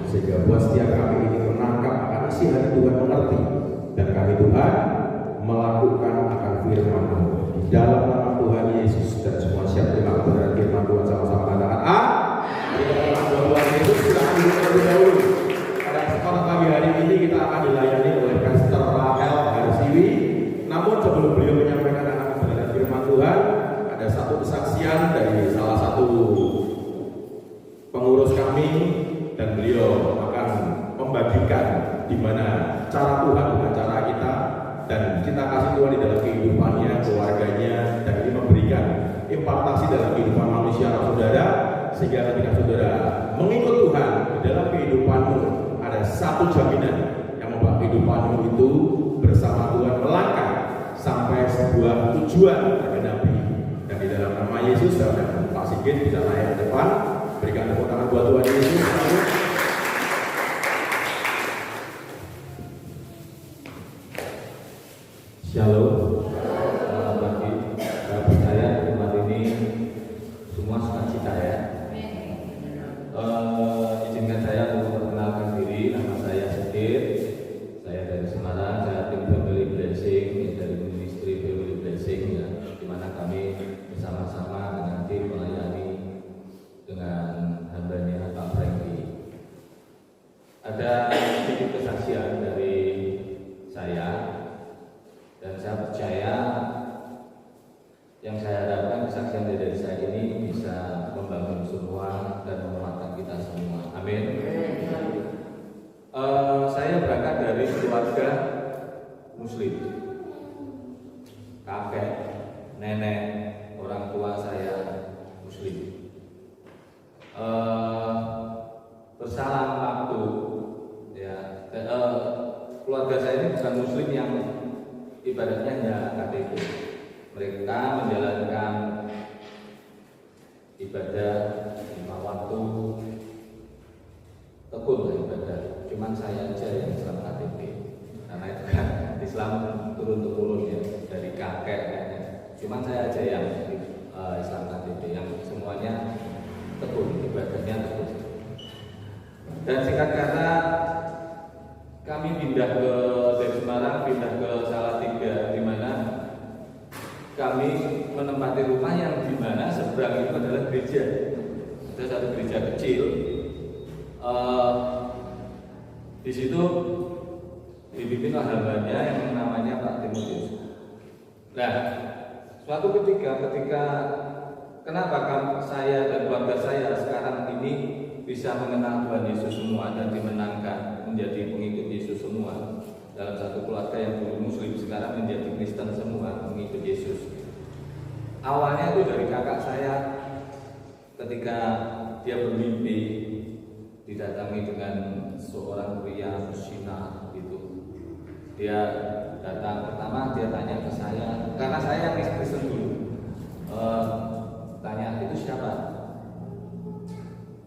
sehingga buat setiap kami ini menangkap akan isi hati Tuhan, mengerti, dan kami Tuhan melakukan akan firman-Mu di dalam nama Tuhan Yesus. Dan semua siap terima kebenaran firman Tuhan sama-sama katakan di dalam nama Tuhan Yesus. Silakan duduk terlebih dahulu. Pada kesempatan pagi hari ini kita akan dilayani oleh Pastor Rahel Harsiwi. Namun sebelum beliau menyampaikan akan kebenaran firman Tuhan, ada satu kesaksian dari salah satu pengurus kami, dan beliau akan membagikan di mana cara Tuhan bukan cara kita, dan kita kasih Tuhan di dalam kehidupannya, keluarganya, dan ini memberikan impartasi dalam kehidupan manusia saudara, sehingga ketika saudara mengikut Tuhan di dalam kehidupanmu, ada satu jaminan yang membuat kehidupanmu itu bersama Tuhan melangkah sampai sebuah tujuan tergenapi. Dan di dalam nama Yesus, dan Pak Sigit bisa naik ke depan, berikan tepuk tangan buat Tuhan Yesus. Shalom, selamat pagi. Saya percaya tempat ini semua sukacita ya. Izinkan saya untuk memperkenalkan diri. Nama saya Sigit. Saya dari Semarang. Saya tim Family Blessing, dari Ministry Family Blessing ya, di mana kami bersama-sama dengan tim melayani dengan hambanya Pak Franky. Ada sedikit kesaksian dari saya. Dan saya percaya yang saya harapkan kesaksian dari saya ini bisa membangun semua dan menguatkan kita semua. Amin. Saya berangkat dari keluarga Muslim. Kakek, nenek, orang tua saya Muslim. Bersalah waktu ya. Keluarga saya ini bukan Muslim yang ibaratnya hanya KTP. Mereka menjalankan ibadah 5 waktu, tekun ibadah. Cuman saya aja yang Islam KTP, karena itu kan Islam turun-temurun ya dari kakek. Cuman saya aja yang Islam KTP, yang semuanya tekun, ibadahnya tekun. Dan singkat kata, kami pindah dari Semarang, pindah ke Salatiga, di mana kami menempati rumah yang di mana seberang itu adalah gereja. Ada satu gereja kecil. Di situ dipimpin hambanya yang namanya Pak Timotius. Nah, suatu ketika kenapa saya dan keluarga saya sekarang ini bisa mengenal Tuhan Yesus semua dan dimenangkan menjadi pengikut Yesus semua, dalam satu keluarga yang dulu Muslim sekarang menjadi Kristen semua, mengikut Yesus. Awalnya itu dari kakak saya, ketika dia bermimpi didatangi dengan seorang pria Musina gitu. Dia datang, pertama dia tanya ke saya, karena saya yang Kristen dulu. Tanya, itu siapa?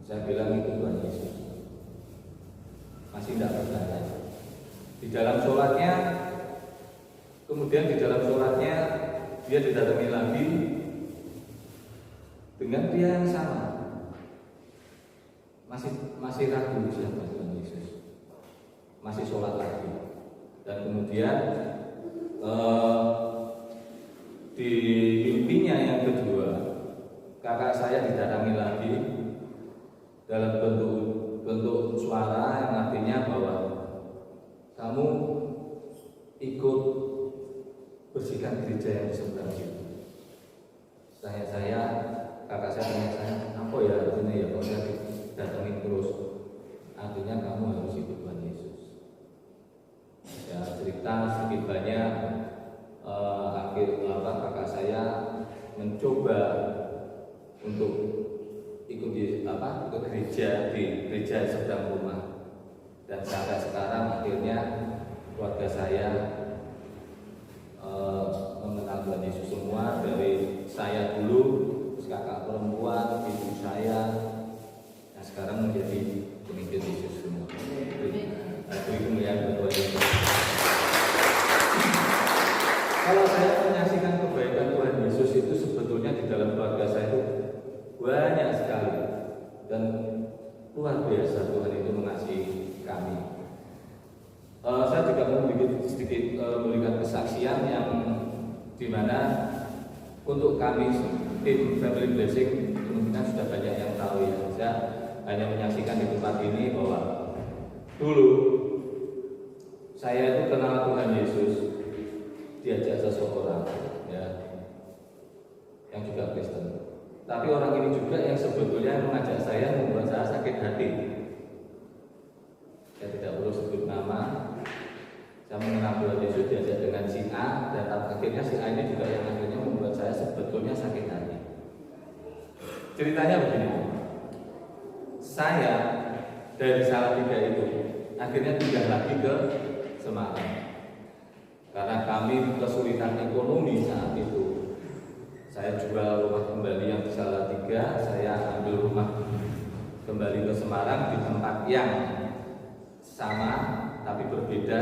Saya bilang itu Tuhan Yesus. Masih tidak percaya. Di dalam sholatnya, kemudian di dalam sholatnya dia didatangi lagi dengan pria yang sama. Masih ragu siapa Tuhan Yesus. Masih sholat lagi. Dan kemudian di mimpinya yang kedua, kakak saya didatangi lagi dalam bentuk suara yang artinya bahwa kamu ikut bersihkan gereja yang di seberang itu. Kakak saya tanya saya, apa ya artinya ya kalau saya datangin terus? Artinya kamu harus ikut Tuhan Yesus. Ya cerita sedikit banyak. Kakak saya mencoba untuk ikut ke gereja, di gereja seberang rumah, dan sampai sekarang akhirnya keluarga saya mengenal Tuhan Yesus semua, dari saya dulu, kakak perempuan, ibu saya, nah sekarang menjadi pengikut Yesus semua. Itu melihat Tuhan Yesus. Kalau saya menyaksikan kebaikan Tuhan Yesus itu sebetulnya di dalam keluarga saya itu banyak sekali, dan luar biasa Tuhan itu mengasihi kesaksian yang dimana untuk kami tim Family Blessing kemungkinan sudah banyak yang tahu ya. Saya hanya menyaksikan di tempat ini bahwa dulu saya itu kenal Tuhan Yesus diajak seseorang ya yang juga Kristen. Tapi orang ini juga yang sebetulnya mengajak saya membuat saya sakit hati. Saya tidak perlu sebut nama. Saya mengenal Tuhan Yesus diajak dengan si A, dan akhirnya si A ini juga yang akhirnya membuat saya sebetulnya sakit hati. Ceritanya begini, saya dari Salatiga itu akhirnya pindah lagi ke Semarang karena kami kesulitan ekonomi saat itu. Saya jual rumah kembali yang di Salatiga, saya ambil rumah kembali ke Semarang di tempat yang sama tapi berbeda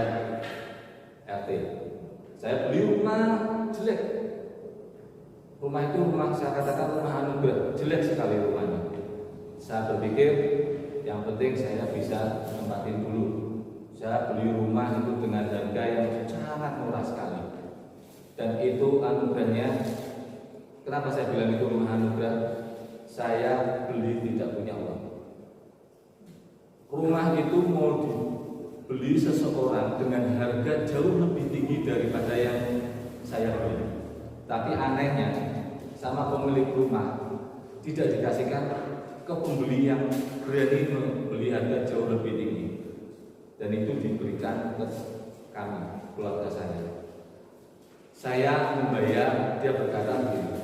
RT. Saya beli rumah jelek. Rumah itu rumah, saya katakan rumah anugerah, jelek sekali rumahnya. Saya berpikir yang penting saya bisa tempatin dulu. Saya beli rumah itu dengan harga yang sangat murah sekali. Dan itu anugerahnya. Kenapa saya bilang itu rumah anugerah? Saya beli tidak punya uang. Rumah itu mau dibeli seseorang dengan harga jauh lebih tinggi daripada yang saya beli. Tapi anehnya sama pemilik rumah tidak dikasihkan ke pembeli yang berani membeli harga jauh lebih tinggi. Dan itu diberikan ke kami, keluarga saya. Saya membayar, dia berkata begini.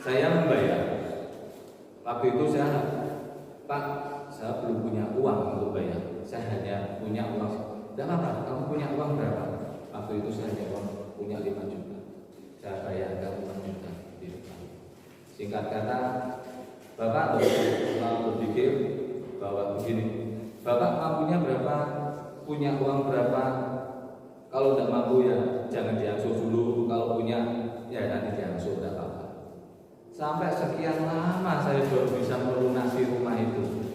Saya membayar. Waktu itu saya, Pak, saya belum punya uang untuk bayar. Saya hanya punya uang. Tidak apa-apa, kamu punya uang berapa? Waktu itu saya hanya punya 5 juta. Saya bayarkan 5 juta. Singkat kata, Bapak berpikir bahwa begini, Bapak mampunya berapa? Punya uang berapa? Kalau tidak mampu ya jangan diangsur dulu. Kalau punya ya nanti diangsur, tidak apa-apa. Sampai sekian lama saya baru bisa melunasi rumah itu.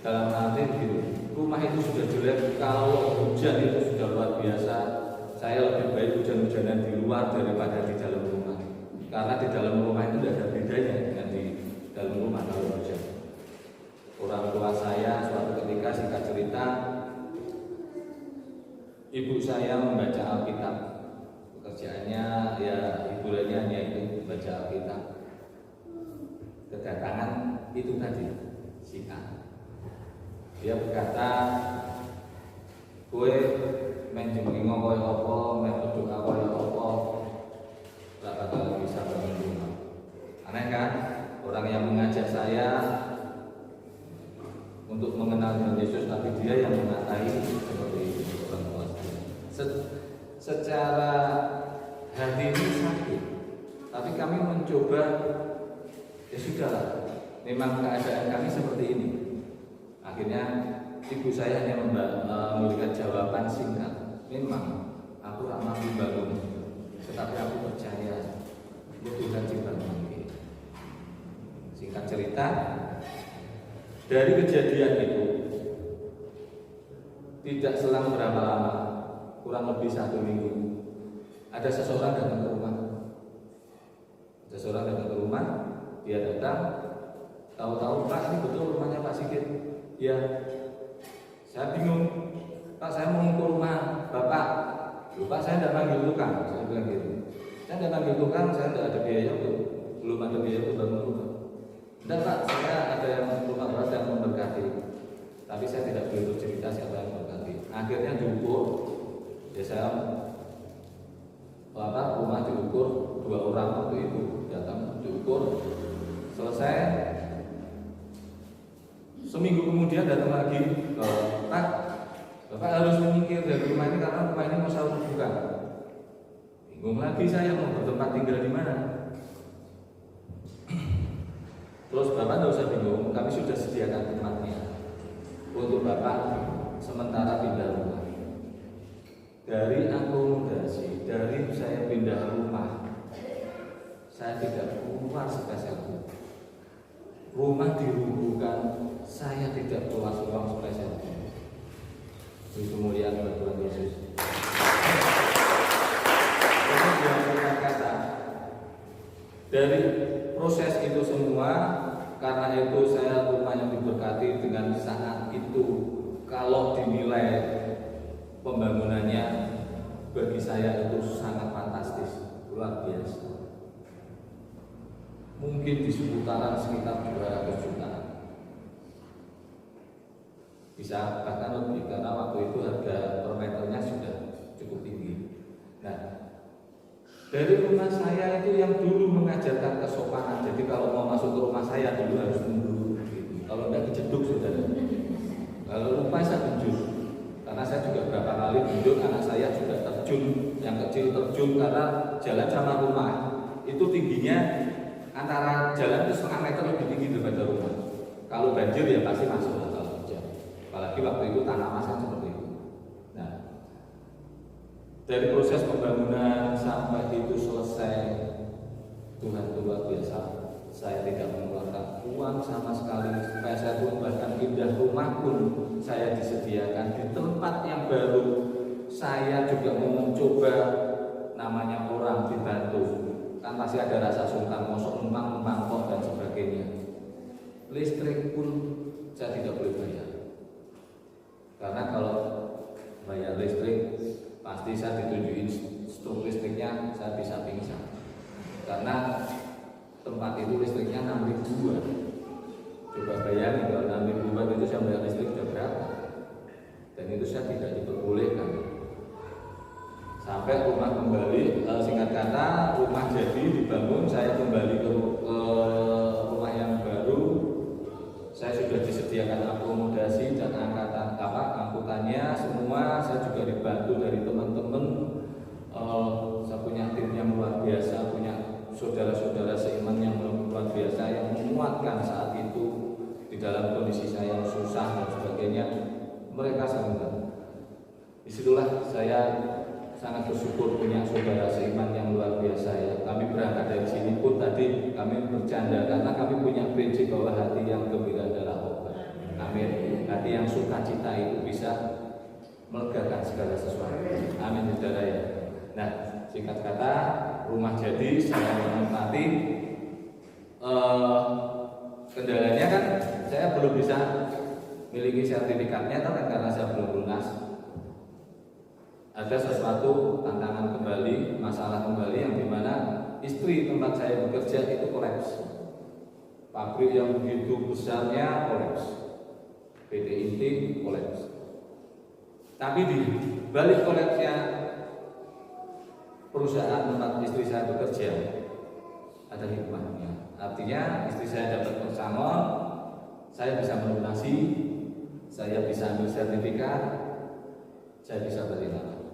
Dalam arti begitu, rumah itu sudah jelek. Kalau hujan itu sudah luar biasa. Saya lebih baik hujan-hujanan di luar daripada di dalam rumah. Karena di dalam rumah itu tidak ada bedanya dengan di dalam rumah kalau hujan. Orang tua saya suatu ketika, singkat cerita, ibu saya membaca Alkitab. Pekerjaannya ya hiburannya hanya itu, membaca Alkitab. Kedatangan itu tadi si A. Dia berkata, "Kowe menjenengi koyo apa, berdoa koyo apa, ora bakal bisa bangun rumah." Aneh kan? Orang yang mengajak saya untuk mengenal Tuhan Yesus, tapi dia yang mengatai seperti itu orang tua saya. Secara hati ini sakit, tapi kami mencoba. Ya sudah, memang keadaan kami seperti ini. Akhirnya ibu saya hanya memberikan jawaban singkat. Memang aku tak mampu bangun, tetapi aku percaya Tuhan cipta mungkin. Singkat cerita, dari kejadian itu tidak selang berapa lama, kurang lebih 1 minggu, ada seseorang datang ke rumah. Seseorang datang ke rumah. Dia datang, tahu-tahu, Pak, ini betul rumahnya Pak Sigit. Ya, saya bingung, Pak, saya mau ngukur rumah Bapak. Pak, saya tidak panggil tukang. Saya bilang gitu. Saya tidak panggil tukang, saya tidak ada biaya untuk, belum ada biaya untuk bangun rumah. Tidak, Pak, saya ada yang rumah berat yang memberkati. Tapi saya tidak boleh bercerita siapa yang memberkati. Akhirnya diukur, ya saya rumah diukur 2 orang waktu itu datang diukur. Selesai, seminggu kemudian datang lagi, Pak, Bapak harus menyingkir dari rumah ini karena rumah ini mau saya buka. Bingung lagi saya mau bertempat tinggal di mana. Terus Bapak tidak usah bingung, kami sudah sediakan tempatnya untuk Bapak sementara pindah rumah. Dari akomodasi, dari saya pindah rumah, saya tidak keluar sepeser. Rumah dirubuhkan, saya tidak keluar uang sepeser. Itu kemuliaan Tuhan Yesus. Dari proses itu semua, karena itu saya rumahnya diberkati dengan sangat itu. Kalau dinilai pembangunannya bagi saya itu sangat fantastis, luar biasa. Mungkin di seputaran sekitar 200 juta. Bisa bahkan lebih, karena waktu itu harga per meternya sudah cukup tinggi. Nah, dari rumah saya itu yang dulu mengajarkan kesopanan. Jadi kalau mau masuk ke rumah saya dulu harus mundur gitu. Kalau enggak kejeduk sudah. Kalau lupa saya tunjuk. Karena saya juga berapa kali tunjuk anak saya juga terjun, yang kecil terjun karena jalan sama rumah itu tingginya antara jalan itu 1,5 meter lebih tinggi daripada rumah. Kalau banjir ya pasti masuk lah kalau hujan. Apalagi waktu itu tanah masang seperti itu. Nah, dari proses pembangunan sampai itu selesai, Tuhan itu luar biasa. Saya tidak mengeluarkan uang sama sekali. Supaya saya pun bahkan pindah rumah pun saya disediakan di tempat yang baru. Saya juga mau mencoba namanya orang dibantu. Kan masih ada rasa sungkan, mosok numpang kok dan sebagainya. Listrik pun saya tidak boleh bayar. Karena kalau bayar listrik pasti saya ditunjukin struk listriknya, saya bisa pingsan. Karena tempat itu listriknya 6.000-an. Coba bayangin kalau 6.000-an itu saya bayar listrik sudah berapa? Dan itu saya tidak diperbolehkan. Sampai rumah kembali, singkat kata rumah jadi dibangun, saya kembali ke rumah yang baru. Saya sudah disediakan akomodasi dan angkutannya semua. Saya juga dibantu dari teman-teman. Saya punya tim yang luar biasa, punya saudara-saudara seiman yang luar biasa yang menguatkan saat itu di dalam kondisi saya yang susah dan sebagainya. Mereka sangat. Disitulah saya sangat bersyukur punya saudara seiman yang luar biasa ya. Kami berangkat dari sini pun tadi kami bercanda karena kami punya prinsip bahwa hati yang gembira adalah obat. Amin. Hati yang sukacita itu bisa melegakan segala sesuatu. Amin saudara ya. Nah, singkat kata rumah jadi saya menikmati. Kendalanya kan saya belum bisa miliki sertifikatnya kan karena saya belum lunas. Ada sesuatu tantangan kembali, masalah kembali yang dimana istri tempat saya bekerja itu kolaps. Pabrik yang begitu besarnya kolaps, PT Inti kolaps. Tapi di balik kolapsnya perusahaan tempat istri saya bekerja ada hikmahnya. Artinya istri saya dapat pesangon, saya bisa melunasi, saya bisa ambil sertifikat, saya bisa beriman.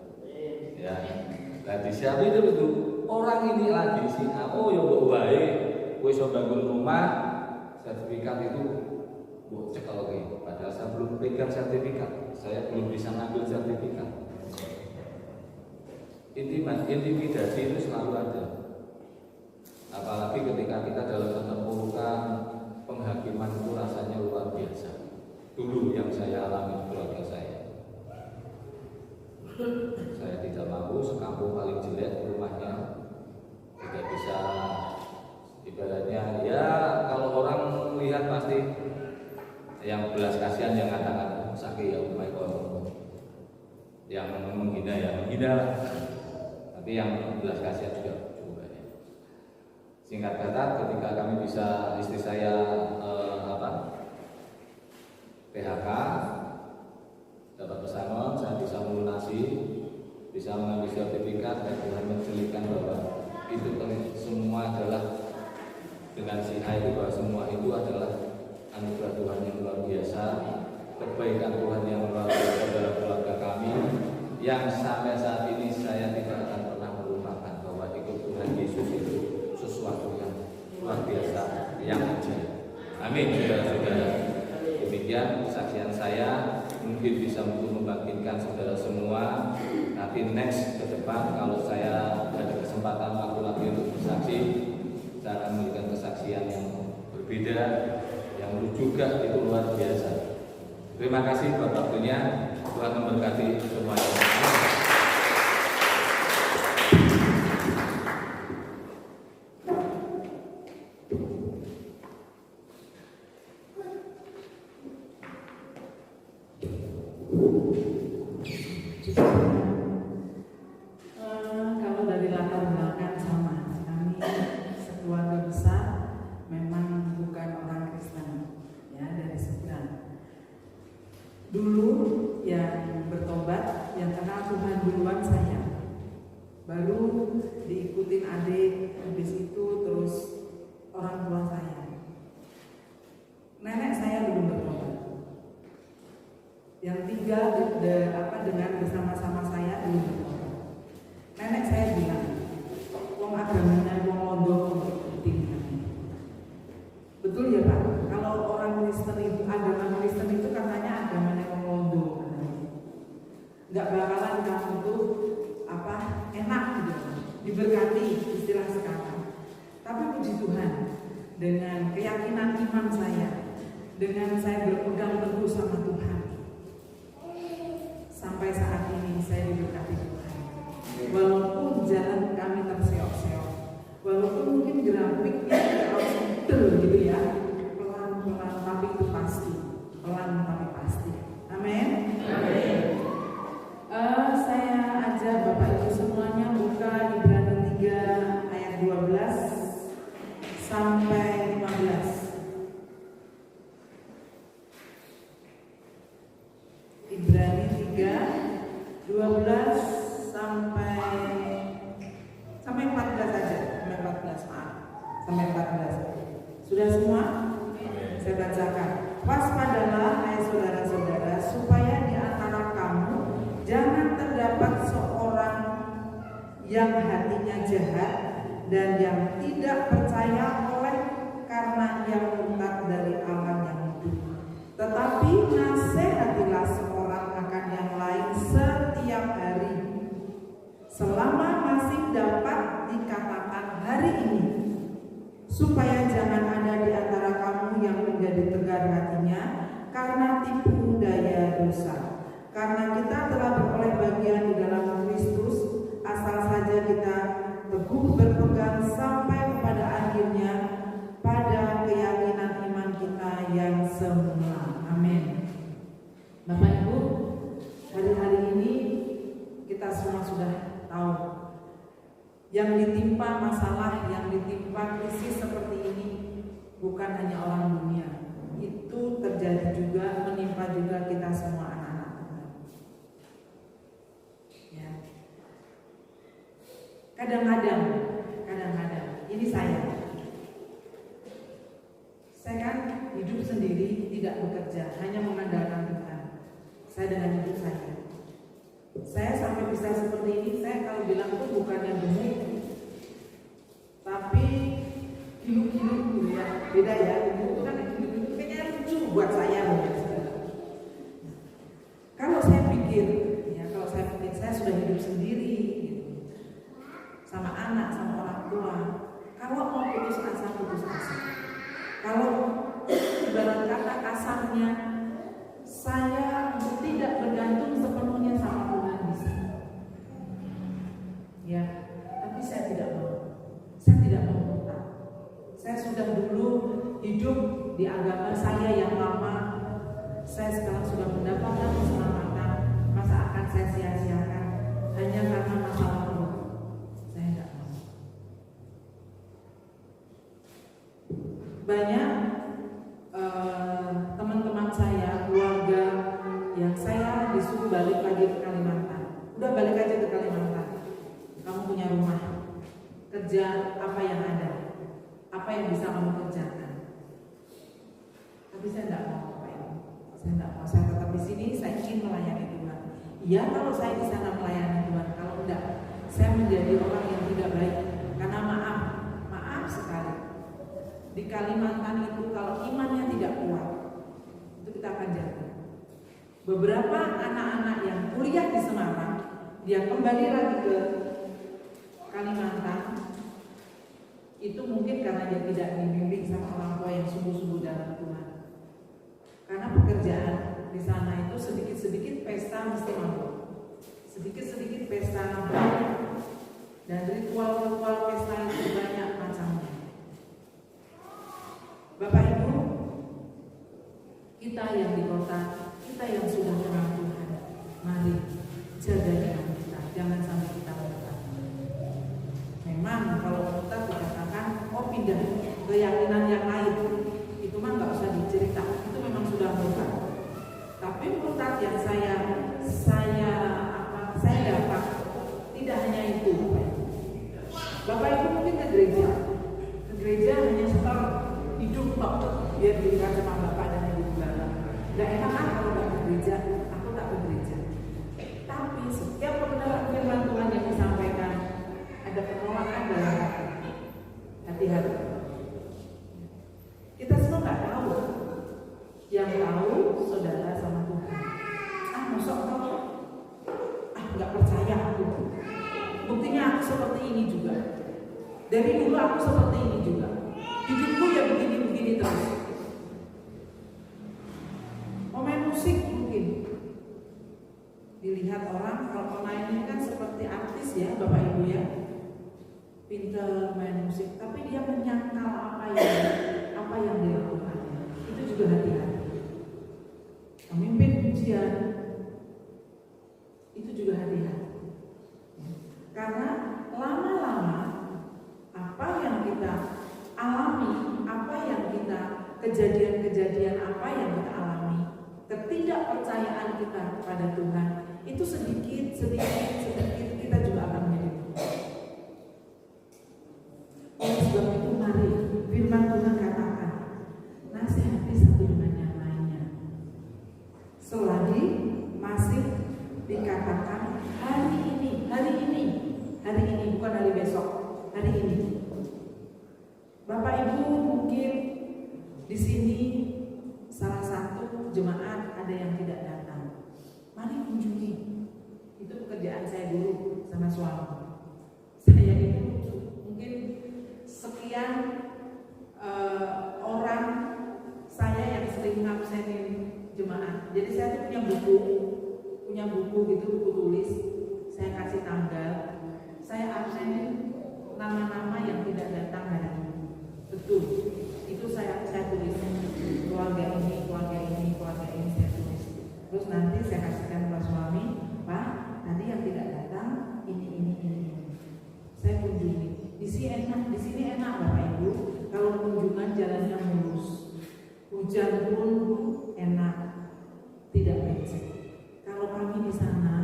Ya, berarti siapa itu orang ini lagi sih. Oh ya baik, gue so bangun rumah, sertifikat itu gue cek lagi. Padahal saya belum pegang sertifikat, saya belum bisa ngambil sertifikat. Intimidasi itu selalu ada. Apalagi ketika kita dalam keterpurukan, penghakiman itu rasanya luar biasa. Dulu yang saya alami keluarga saya. Saya tidak mampu, sekampung paling jelek rumahnya, tidak bisa, ibaratnya ya kalau orang melihat pasti yang belas kasihan yang katakan sakit ya umai kono, yang menghina ya menghina lah. Tapi yang belas kasihan juga cukup banyak. Singkat kata, ketika kami bisa istri saya PHK, dapat pesangon, saya bisa melunasi, bisa mengambil sertifikat dan Tuhan menjelikan bahwa itu semua adalah dengan si A itu bahwa semua itu adalah anugerah Tuhan yang luar biasa, kebaikan Tuhan yang luar biasa dalam keluarga kami, yang sampai saat ini saya tidak akan pernah melupakan bahwa ikut Tuhan Yesus itu sesuatu yang luar biasa, yang ajaib. Amin, saudara-saudara. Demikian kesaksian saya, mungkin bisa untuk membangkitkan saudara semua. Nanti next ke depan kalau saya ada kesempatan waktu lagi untuk bersaksi, saya akan memberikan kesaksian yang berbeda, yang juga itu luar biasa. Terima kasih buat waktunya. Tuhan memberkati semuanya. Kalau dari latar belakang sama, kami sekeluarga besar memang bukan orang Kristen, ya, dari seberang. Dulu yang bertobat, yang kenal Tuhan duluan saya, baru diikutin adik, habis itu terus orang tua saya. Nenek saya belum bertobat. Yang tiga dengan bersama-sama saya belum bertobat. Nenek saya bilang, wong agamanya wong londo penting. Betul ya Pak? Kalau orang Kristen itu, agama Kristen itu katanya agamanya wong londo, nggak bakalan kamu tuh enak gitu, diberkati istilah sekarang. Tapi puji Tuhan, dengan keyakinan iman saya, dengan saya berpegang teguh sama Tuhan, sampai saat ini saya diberkati Tuhan. Walaupun jalan kami terseok-seok, walaupun mungkin grafiknya harus betul gitu ya, pelan-pelan tapi itu pasti, pelan tapi pasti. Amin. Amin. Saya ajak Bapak Ibu semuanya buka Ibrani 3 ayat 12 sampai 15. Ibrani 3 12 sampai 14 saja, sampai 14, maaf. Sampai 14. Sudah semua? Saya bacakan. Waspadalah hai saudara-saudara, supaya di antara kamu jangan terdapat seorang yang hatinya jahat dan yang tidak percaya oleh karena yang murtad dari Allah yang hidup. Tetapi nasihatilah seorang akan yang lain setiap hari, selama masih dapat dikatakan hari ini, supaya jangan ada di antara kamu yang menjadi tegar hatinya karena tipu daya dosa. Karena kita telah beroleh bagian di dalam Kristus, asal saja kita teguh berpegang sampai kepada akhirnya pada keyakinan iman kita yang semula. Amin. Bapak Ibu, hari-hari ini kita semua sudah tahu, yang ditimpa masalah, yang ditimpa krisis seperti ini bukan hanya orang dunia, itu terjadi juga, menimpa juga kita semua anak-anak. Ya. Kadang-kadang ini saya kan hidup sendiri, tidak bekerja, hanya mengandalkan Tuhan. Saya dengan hidup saya sampai bisa seperti ini, saya kalau bilang itu bukan yang gemuk, tapi hidup gitu ya, beda ya. Gemuk itu kan hidup kayaknya lucu buat saya. Kalau saya pikir saya sudah hidup sendiri gitu, sama anak, sama orang tua. Kalau mau putus asa. Kalau ibarat kata kasarnya, saya tidak bergantung sepenuhnya sama Tuhan di sini. Ya, tapi saya tidak mau. Saya tidak mau murtad. Saya sudah dulu hidup di agama saya yang lama. Saya sekarang sudah mendapatkan keselamatan. Masa akan saya sia-siakan hanya karena masalah perut? Saya tidak mau. Banyak teman-teman saya, keluarga yang saya disuruh balik lagi ke Kalimantan. Udah balik aja ke Kalimantan. Kamu punya rumah, kerja apa yang ada, apa yang bisa kamu kerjakan. Tapi saya tidak mau apa ini. Saya tidak mau. Saya tetap di sini. Saya ingin melayani Tuhan. Ya, kalau saya di sana melayani Tuhan. Kalau enggak, saya menjadi orang yang tidak baik. Karena maaf sekali. Di Kalimantan itu kalau imannya tidak kuat, itu kita akan jatuh. Beberapa anak-anak yang kuliah di Semarang, dia kembali lagi ke Kalimantan, itu mungkin karena dia tidak dibimbing sama orang tua yang sungguh-sungguh dalam Tuhan. Karena pekerjaan di sana itu sedikit-sedikit pesta mesti mabuk, sedikit-sedikit pesta banyak, dan ritual-ritual pesta itu banyak macamnya. Bapak Ibu, kita yang di kota, kita yang sudah kenal Tuhan, Mari jaga iman kita, jangan sampai kita murtad. Memang kalau murtad dikatakan oh pindah keyakinan yang lain, itu mah nggak usah dicerita, itu memang sudah murtad. Tapi murtad yang saya dapat tidak hanya itu. Bapak Ibu mungkin ke gereja hanya setor hidup kok, biar dilihat sama Bapak dan Ibu Gembala. Gak enak kan kalau nggak ke gereja, aku tak ke gereja. Tapi setiap kebenaran firman Tuhan yang disampaikan ada penolakan dalam hati-hati. Kita semua nggak tahu. Yang tahu saudara sama Tuhan. Masuk tahu? Nggak percaya aku. Buktinya aku seperti ini juga. Dari dulu aku seperti ini juga. Hidupku ya begini-begini terus. Mau main musik mungkin. Dilihat orang kalau pemain ini kan seperti artis ya, Bapak Ibu ya. Pintar main musik, tapi dia menyangkal apa yang dia lakukan. Itu juga hati-hati. Pemimpin pujian itu juga hati-hati. Karena lama-lama apa yang kita alami, apa yang kita kejadian-kejadian apa yang kita alami, ketidakpercayaan kita kepada Tuhan itu sedikit kita juga akan menjadi. Oleh sebab itu mari firman Tuhan katakan, nasihati satu dengan yang lainnya. Selagi masih dikatakan hari ini bukan hari besok, hari ini. Bapak Ibu mungkin di sini salah satu jemaat ada yang tidak datang. Mari kunjungi. Itu pekerjaan saya dulu sama suami. Saya itu mungkin sekian orang saya yang sering ngabsenin jemaat. Jadi saya tuh punya buku gitu, buku tulis. Saya kasih tanggal, saya absenin nama-nama yang tidak datang hari ini. Betul, itu saya tulis. Keluarga ini saya tulis. Terus nanti saya kasihkan ke suami, Pak, nanti yang tidak datang ini. Saya kunjungi. Di sini enak Bapak Ibu. Kalau kunjungan jalannya mulus, hujan pun enak, tidak becek. Kalau kami di sana,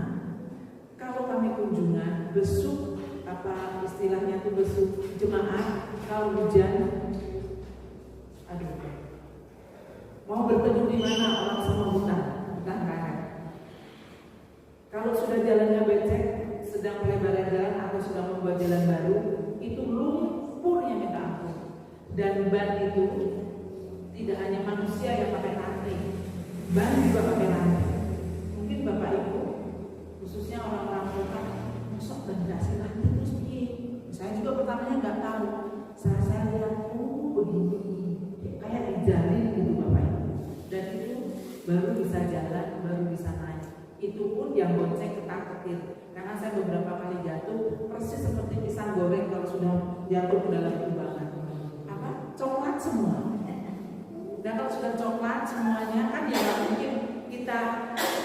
kalau kami kunjungan, besuk apa istilahnya itu besuk jemaat, kalau hujan, aduh, mau berteduh di mana orang semua hutan karet. Kalau sudah jalannya becek, sedang pelebaran jalan atau sudah membuat jalan baru, itu lumpurnya minta ampun. Dan ban itu tidak hanya manusia yang pakai rantai, ban juga pakai rantai. Mungkin Bapak Ibu, khususnya orang-orang kota, masuk dan dikasih rantai terus piye? Saya juga pertamanya nggak tahu. Saya lihat, begini, kayak dijalin gitu Bapak Ibu. Dan itu baru bisa jalan, baru bisa naik. Itu pun yang bonceng ketar-ketir. Karena saya beberapa kali jatuh, persis seperti pisang goreng kalau sudah jatuh ke dalam kubangan. Coklat semua. Dan kalau sudah coklat semuanya kan ya nggak mungkin kita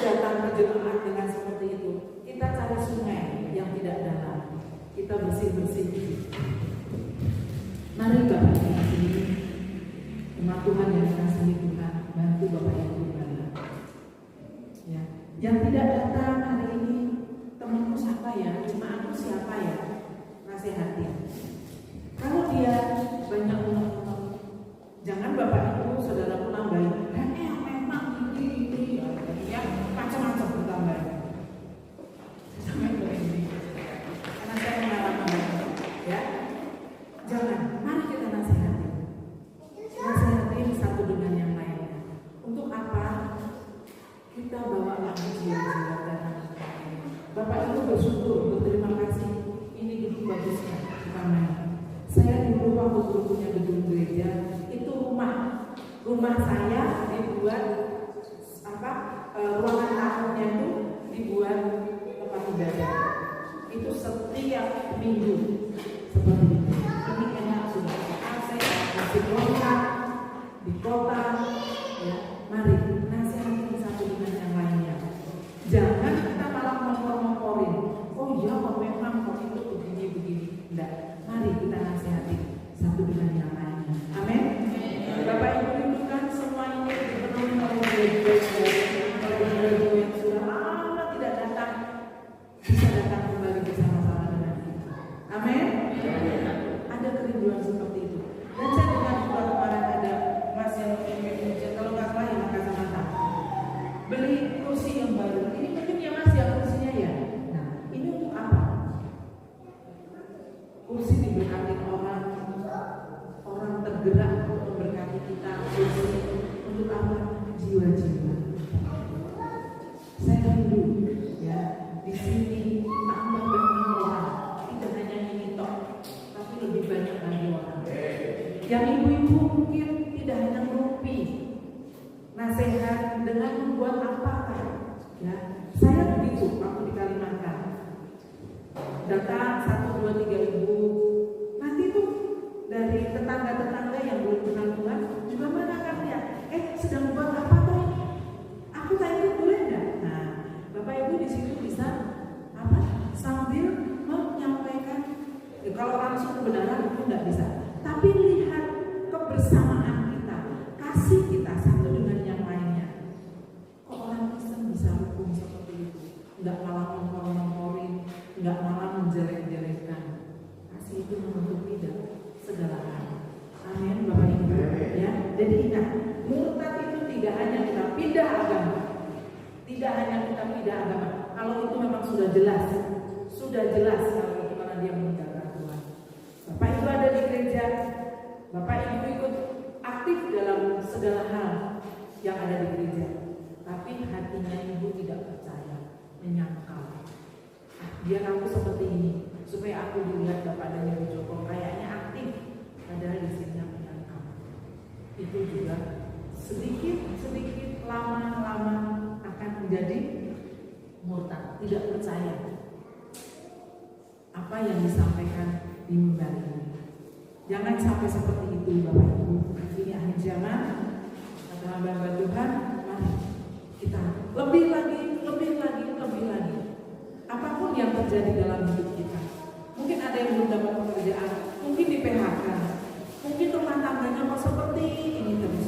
datang ke jemaat dengan seperti itu. Kita cari sungai yang tidak dalam. Kita bersih-bersih. Mari Bapak Ibu, umat Tuhan yang dikasihi Tuhan, bantu Bapak Ibu ya. Yang tidak datang hari ini, temanku siapa ya? Jemaatku siapa ya? Nasihati. Kalau dia banyak unek-unek, jangan Bapak Ibu saudaraku nambahin. Memang ini ya macam-macam ditambahin. Sampai begini. Karena saya mengalami ya. Jangan, mari kita nasihati. Nasihati satu dengan yang lainnya. Untuk apa? Kita bawa lagi jiwa-jiwa dan Bapak Ibu bersyukur, berterima kasih. Ini gedung bagusnya, bukan main. Saya dulu waktu punya gedung gereja itu rumah saya dibuat ruangan tamunya itu dibuat tempat ibadah. Itu setiap minggu seperti itu. Ini enak sudah. Saya masih lengkap di kota. Ya, mari nasihati satu dengan yang lainnya. Jangan beli kursi yang baru. Ini mungkin ya Mas ya kursinya ya. Nah, ini untuk apa? Kursi diberkati orang tergerak untuk memberkati kita. Kursi untuk apa? Jiwa-jiwa. Saya rindu ya di sini tambah banyak orang, tidak hanya ini tok, tapi lebih banyak lagi orang. Yang ibu-ibu mungkin tidak hanya ngerumpi nasihat dengan membuat apakah, ya saya begitu waktu di Kalimantan datang 1, 2, 3 ibu, nanti tuh dari tetangga-tetangga yang belum kenal Tuhan juga mana kan ya, sedang buat apa tuh ini? Aku tak ikut boleh nggak? Nah, Bapak Ibu di situ bisa apa? Sambil menyampaikan, kalau langsung kebenaran itu nggak bisa, tapi lihat kebersamaan kita, kasih kita satu dengan yang lainnya. Kok orang Kristen bisa rukun seperti itu? Nggak malah ngompor-ngomporin, nggak malah menjelek-jelekkan. Kasih itu menutupi segala hal. Amin, Bapak Ibu. Ya, jadi ingat, murtad itu tidak hanya kita pindah agama, tidak hanya kita pindah agama. Kalau itu memang sudah jelas kalau itu karena dia meninggalkan Tuhan. Bapak Ibu ada di gereja, Bapak Ibu ikut aktif dalam segala hal yang ada di gereja, tapi hatinya Ibu tidak percaya, menyangkal. Biar aku seperti ini, supaya aku dilihat Bapak dan Ibu Joko kayaknya aktif, padahal di sini menyangkal. Itu juga sedikit lama-lama akan menjadi murtad, tidak percaya apa yang disampaikan di mimbar ini. Jangan sampai seperti itu Bapak Ibu. Ini akhir zaman, kata hamba Tuhan, mari kita lebih lagi. Apapun yang terjadi dalam hidup kita, mungkin ada yang belum dapat pekerjaan, mungkin di PHK, mungkin rumah tangganya kok seperti ini terus.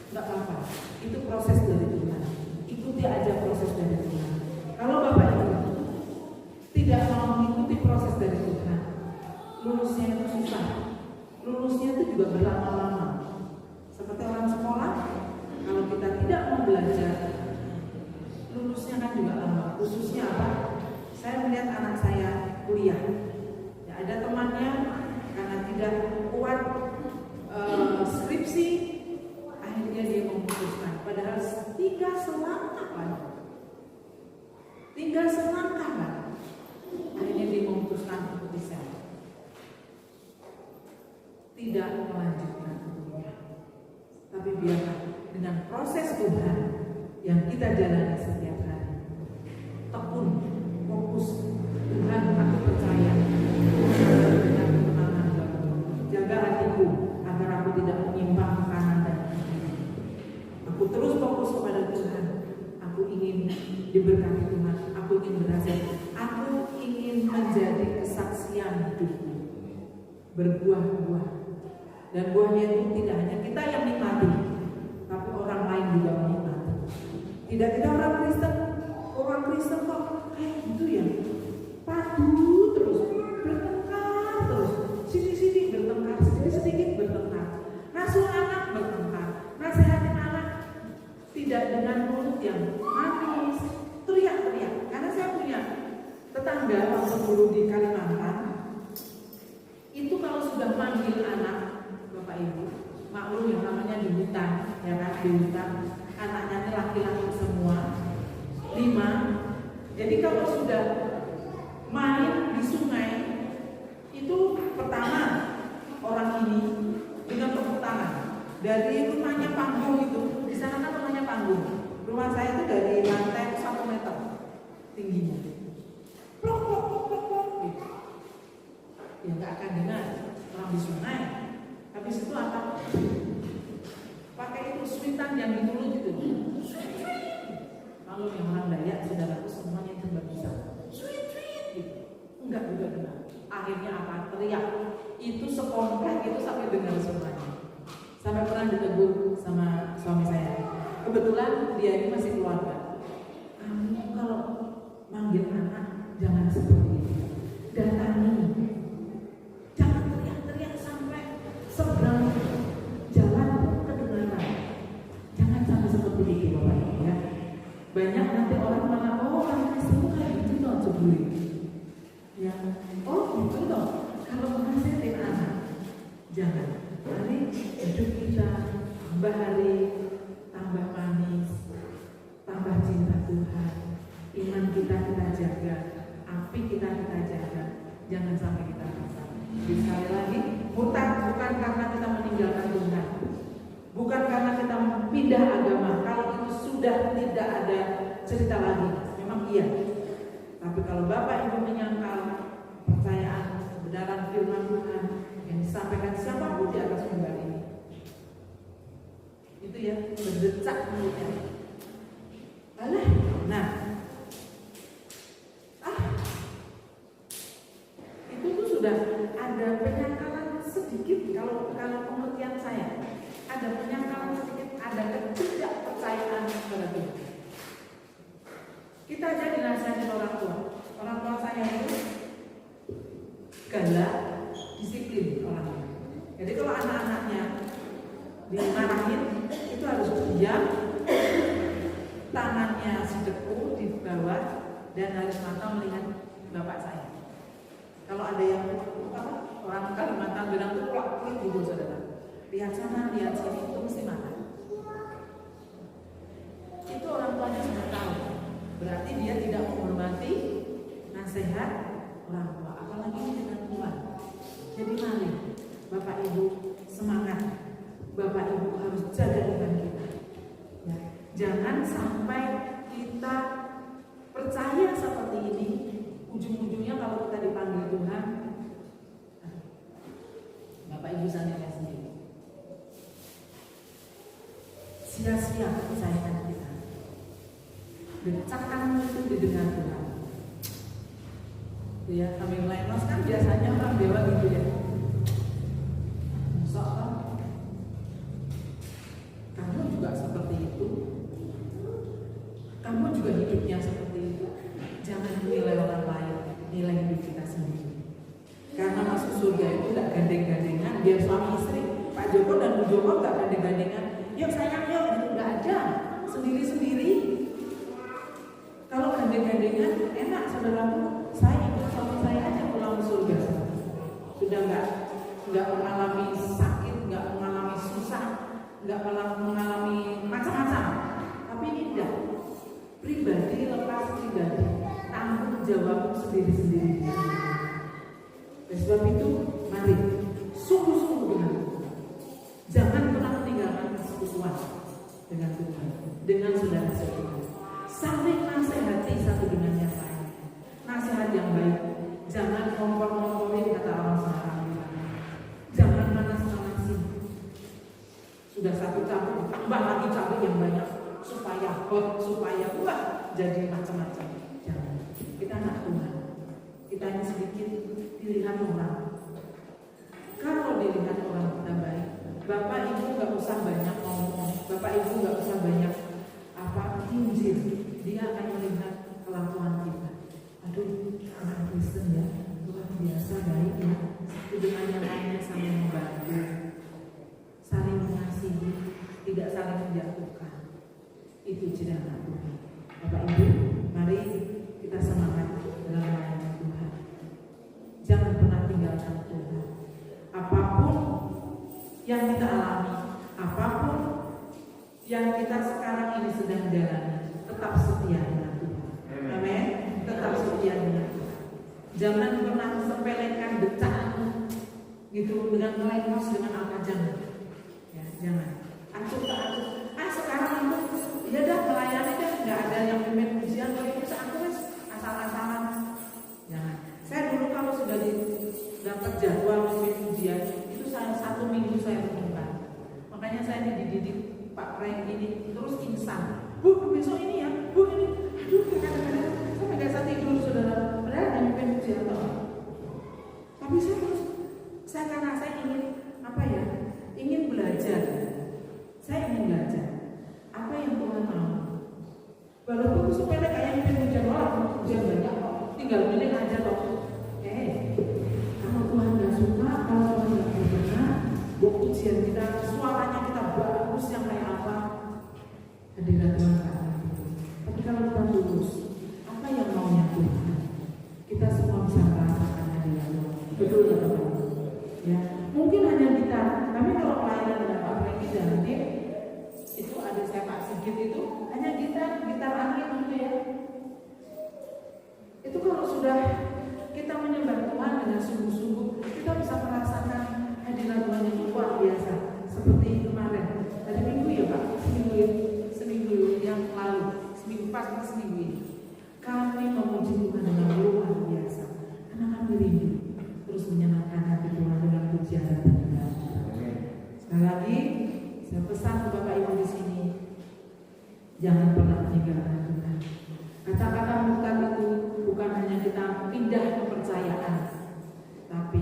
Enggak apa-apa, itu proses dari Tuhan. Ikuti aja proses dari Tuhan. Kalau Bapak Ibu tidak mau mengikuti proses dari Tuhan, lulusnya itu susah. Lulusnya itu juga berlama-lama. Seperti orang sekolah, kalau kita tidak mau belajar, lulusnya kan juga lama. Khususnya apa? Saya melihat anak saya kuliah. Ya, ada temannya karena tidak kuat skripsi, akhirnya dia memutuskan. Padahal tinggal selangkah kan. Akhirnya dia memutuskan untuk bisa tidak melanjutkan kuliah. Tapi biarlah dengan proses Tuhan yang kita jalani setiap hari, tekun, fokus. Tuhan, aku percaya dengan kemenangan Bapak. Jaga hatiku agar aku tidak menyimpang ke kanan dan kiri. Aku terus fokus kepada Tuhan. Aku ingin diberkati Tuhan. Aku ingin berhasil. Aku ingin menjadi kesaksian hidupku, berbuah-buah. Dan buahnya itu tidak hanya kita yang nikmati, tapi orang lain juga menikmati. Tidak kita orang Kristen kok gitu ya, padu terus, bertengkar terus, sini bertengkar, sedikit bertengkar, ngasuh anak bertengkar, nasihatin anak tidak dengan mulut yang manis, teriak-teriak. Karena saya punya tetangga waktu dulu di Kalimantan, itu kalau sudah manggil anak, Bapak Ibu, maklum yang namanya di hutan, ya kan, di hutan, anaknya ini laki-laki semua, 5. Jadi kalau sudah main di sungai, itu pertama orang ini dengan tepuk tangan dari rumahnya panggung itu, di sana kan rumahnya panggung. Rumah saya itu dari lantai 1 meter tingginya. Plok gitu. Ya nggak akan dengar orang di sungai. Habis itu apa? Pakai itu suitan yang di mulut itu. Kalau yang orang Dayak, saudaraku semuanya itu nggak bisa. Gitu. Enggak juga dengar. Akhirnya apa? Teriak. Itu sekomplek itu sampai dengar semuanya. Sampai pernah ditegur sama suami saya. Kebetulan dia ini masih keluarga. Kamu kalau manggil anak jangan seperti itu. Datangi. Jangan teriak-teriak sampai seberang jalan pun kedengaran. Jangan sampai seperti itu, Bapak Ibu ya. Banyak nanti orang malah, oh orang Kristen kayak gitu loh jebule. Ya, oh gitu loh. Kalau menasihatin anak, jangan. Mari hidup kita tambah hari, tambah manis, tambah cinta Tuhan. Iman kita jaga, api kita jaga. Jangan sampai kita rusak. Sekali lagi, bukan karena kita meninggalkan Tuhan, bukan karena kita pindah agama. Kalau itu sudah tidak ada cerita lagi, memang iya. Tapi kalau Bapak Ibu menyangkal percayaan kebenaran firman Tuhan yang disampaikan siapapun di atas mimbar ini, itu ya berdecak mulutnya. Alah, nah, itu tuh sudah ada penyangkalan sedikit. Kalau pengertian saya, ada penyangkalan sedikit, ada ketidakpercayaan kepada Tuhan. Kita aja dinasihatin orang tua. Orang tua saya itu galak, disiplin orangnya. Jadi kalau anak-anaknya dimarahin, itu harus diam, tangannya sedeku di bawah, dan harus mata melihat bapak saya. Kalau ada yang orang Kalimantan bilang itu plak-plak gitu saudara, lihat sana, lihat sini, itu mesti mata. Itu orang tuanya sudah tahu. Berarti dia tidak menghormati nasihat orang tua, apalagi dengan Tuhan. Jadi mari Bapak Ibu semangat. Bapak Ibu harus jaga iman kita. Ya. Jangan sampai kita percaya seperti ini, ujung-ujungnya kalau kita dipanggil Tuhan, Bapak Ibu sadar sendiri, sia-sia kepercayaan kita. Decakan itu didengar Tuhan. Ya, kami Lenos kan biasanya orang dewa gitu ya. Soal kamu juga seperti itu, kamu juga hidupnya seperti itu. Jangan menilai orang lain, nilai hidup kita sendiri. Karena masuk surga itu gak gandeng-gandengan. Biar suami istri, Pak Joko dan Bu Joko gak gandeng-gandengan. Yuk sayang yuk, itu gak ada. Sendiri-sendiri. Kalau gandeng-gandengan enak saudaraku, saya ikut suami saya aja pulang ke surga. Sudah nggak mengalami sakit, nggak mengalami susah, nggak mengalami macam-macam. Tapi ini tidak. Pribadi lepas pribadi, tanggung jawab sendiri-sendiri. Oleh sebab itu, mari sungguh-sungguh dengan Tuhan. Jangan pernah meninggalkan persekutuan dengan Tuhan, dengan saudara-saudara. Saling nasihati satu dengan yang lain. Nasihat yang baik. Jangan kompor-komporin kata orang sekarang. Jangan manas-manasin. Sudah satu cabai, tambah lagi cabai yang banyak supaya hot, supaya wah jadi macam-macam. Jangan. Kita anak Tuhan. Kita ini sedikit pilihan orang. Kalau dilihat orang kita baik, Bapak Ibu nggak usah banyak ngomong. Bapak Ibu nggak usah banyak injil. Dia akan melihat kelakuan kita. Aduh, anak Kristen ya, luar biasa baik ya. Satu dengan yang lainnya saling membantu, saling mengasihi, tidak saling menjatuhkan. Itu ciri anak Tuhan. Bapak Ibu, mari kita semangat dalam melayani Tuhan. Jangan pernah tinggalkan Tuhan. Apapun yang kita alami, apapun yang kita sekarang ini sedang jalani, tetap setia dengan Tuhan. Amin. Tetap setia dengan Tuhan. Jangan pernah sepelekan decakmu gitu dengan melengos dengan apa, jangan. Ya, jangan. Acuh tak acuh. Sekarang itu ya dah melayani kan nggak ada yang pimpin ujian, kalau itu aku asal-asalan. Jangan. Saya dulu kalau sudah dapat jadwal pimpin ujian itu saya 1 minggu saya temukan. Makanya saya dididik Pak Frank ini terus insan. Bu, besok ini ya, Bu ini. Aduh, kadang-kadang saya nggak bisa tidur saudara. Padahal ada pimpin ujian toh. Tapi saya karena saya ingin apa ya? Ingin belajar. Saya ingin belajar. Apa yang Tuhan mau? Walaupun sepele kayak pimpin ujian orang, ujian banyak kok. Tinggal pilih aja toh. Kalau Tuhan nggak suka, kalau Tuhan nggak berkenan, buat ujian kita, suaranya kita bagus yang kayak apa? Hadirat Tuhan. Tapi kalau sudah kita menyembah Tuhan dengan sungguh-sungguh, kita bisa merasakan hadirat Tuhan yang luar biasa. Seperti kemarin, hari Minggu ya Pak, seminggu yang lalu, seminggu ini, kami memuji Tuhan dengan luar biasa. Karena kami rindu terus menyenangkan hati Tuhan dengan pujian dan penghiburan. Sekali lagi, saya pesan ke Bapak Ibu di sini, jangan pernah meninggalkan Tuhan. Kata-kata murtad itu bukan hanya kita pindah kepercayaan, tapi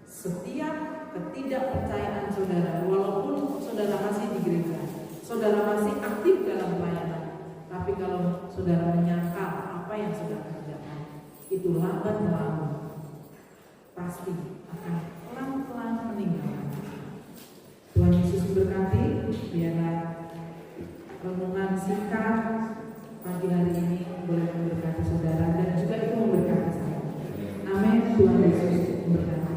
setiap ketidakpercayaan saudara, walaupun saudara masih di gereja, saudara masih aktif dalam pelayanan, tapi kalau saudara menyangkal apa yang saudara kerjakan, itu lambat melamun pasti akan pelan-pelan meninggalkan. Tuhan Yesus memberkati. Biarlah renungan singkat pagi hari ini boleh memberkati saudara dan juga itu memberkati saya. Amin. Tuhan Yesus memberkati.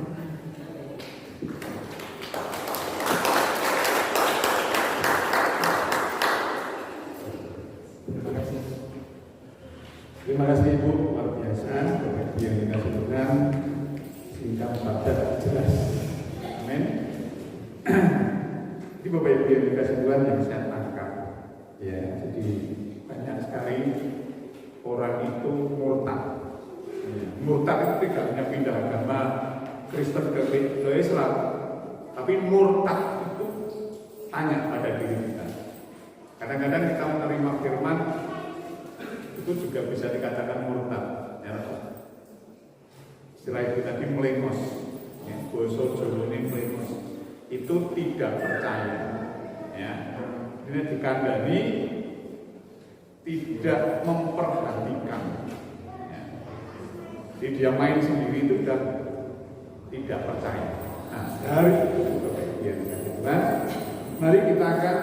Terima kasih Ibu, luar biasa. Bapak Ibu yang dikasih Tuhan, singkat padat jelas. Amin. Jadi Bapak Ibu yang dikasih Tuhan yang saya tangkap, ya, jadi banyak sekali orang itu murtad. Murtad itu tidak hanya pindah agama Kristen ke Islam, tapi murtad itu tanya pada diri kita. Kadang-kadang kita menerima firman itu juga bisa dikatakan murtad, ya. Istilah itu tadi melengos, ya, boso Jawa ini melengos, itu tidak percaya, ya. Ini dikandani tidak memperhatikan, ya. Jadi dia main sendiri itu dan tidak percaya. Nah, dari itu Tuhan, mari kita akan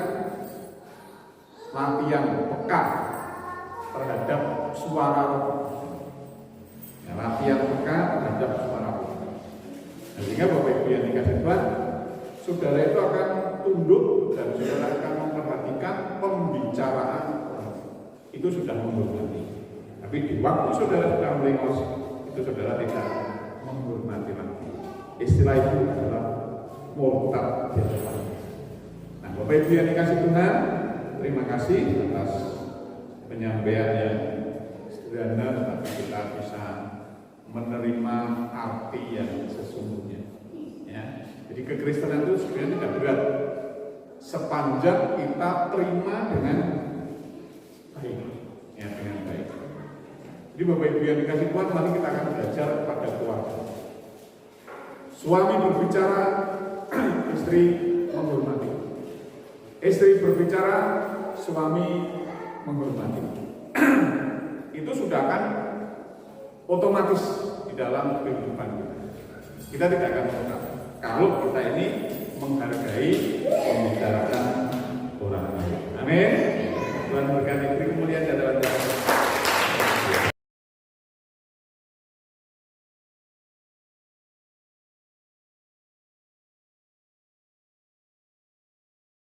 latihan peka terhadap suara roh. Ya, latihan peka terhadap suara roh. Nah, sehingga Bapak Ibu yang dikasih Tuhan, saudara itu akan tunduk dan saudara akan memperhatikan pembicaraan orang. Itu sudah menghormati. Tapi di waktu saudara sedang melengos, itu saudara tidak menghormati lagi. Istilah itu adalah murtad di depan. Nah, Bapak Ibu yang dikasih Tuhan, terima kasih atas penyampaian yang sederhana, tapi kita bisa menerima arti yang sesungguhnya. Ya, jadi kekristenan itu sebenarnya tidak berat, sepanjang kita terima dengan baik, ya, dengan baik. Jadi Bapak Ibu yang dikasih Tuhan, mari kita akan belajar pada keluarga. Suami berbicara, istri menghormati. Istri berbicara, suami menghormati. Itu sudah kan otomatis di dalam kehidupan kita. Kita tidak akan menghargai kalau kita ini menghargai pembicarakan orang lain. Amin. Tuhan berkati, beri kemuliaan dalam